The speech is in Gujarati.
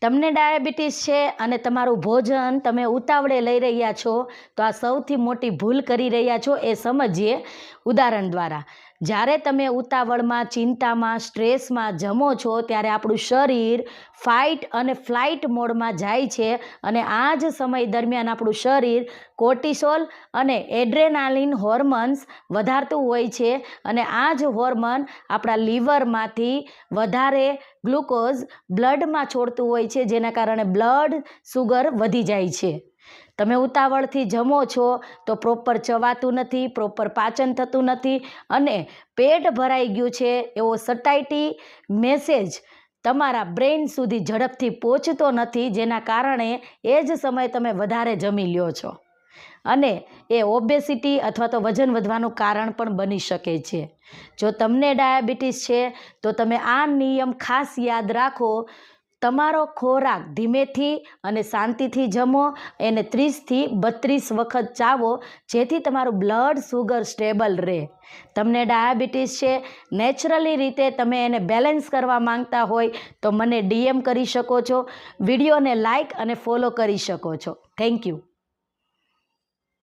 તમને ડાયાબિટીસ છે અને તમારું ભોજન તમે ઉતાવળે લઈ રહ્યા છો તો આ સૌથી મોટી ભૂલ કરી રહ્યા છો એ સમજીએ ઉદાહરણ દ્વારા. જ્યારે તમે ઉતાવળમાં, ચિંતામાં, સ્ટ્રેસમાં જમો છો ત્યારે આપણું શરીર ફાઇટ અને ફ્લાઇટ મોડમાં જાય છે અને આ જ સમય દરમિયાન આપણું શરીર કોર્ટિસોલ અને એડ્રેનાલિન હોર્મોન્સ વધારતું હોય છે અને આ જ હોર્મોન આપણા લીવરમાંથી વધારે ગ્લુકોઝ બ્લડમાં છોડતું હોય છે, જેના કારણે બ્લડ સુગર વધી જાય છે. તમે ઉતાવળથી જમો છો તો પ્રોપર ચવાતું નથી, પ્રોપર પાચન થતું નથી અને પેટ ભરાઈ ગયું છે એવો સટાઈટી મેસેજ તમારા બ્રેઇન સુધી ઝડપથી પહોંચતો નથી, જેના કારણે એ જ સમયે તમે વધારે જમી લ્યો છો અને એ ઓબેસિટી અથવા તો વજન વધવાનું કારણ પણ બની શકે છે. જો તમને ડાયાબિટીસ છે તો તમે આ નિયમ ખાસ યાદ રાખો. તમારો ખોરાક ધીમેથી અને શાંતિથી જમો, એને 30થી 32 વખત ચાવો, જેથી તમારું બ્લડ સુગર સ્ટેબલ રહે. તમને ડાયાબિટીસ છે, નેચરલી રીતે તમે એને બેલેન્સ કરવા માંગતા હોય તો મને DM કરી શકો છો. વિડીયોને લાઈક અને ફોલો કરી શકો છો. Thank you.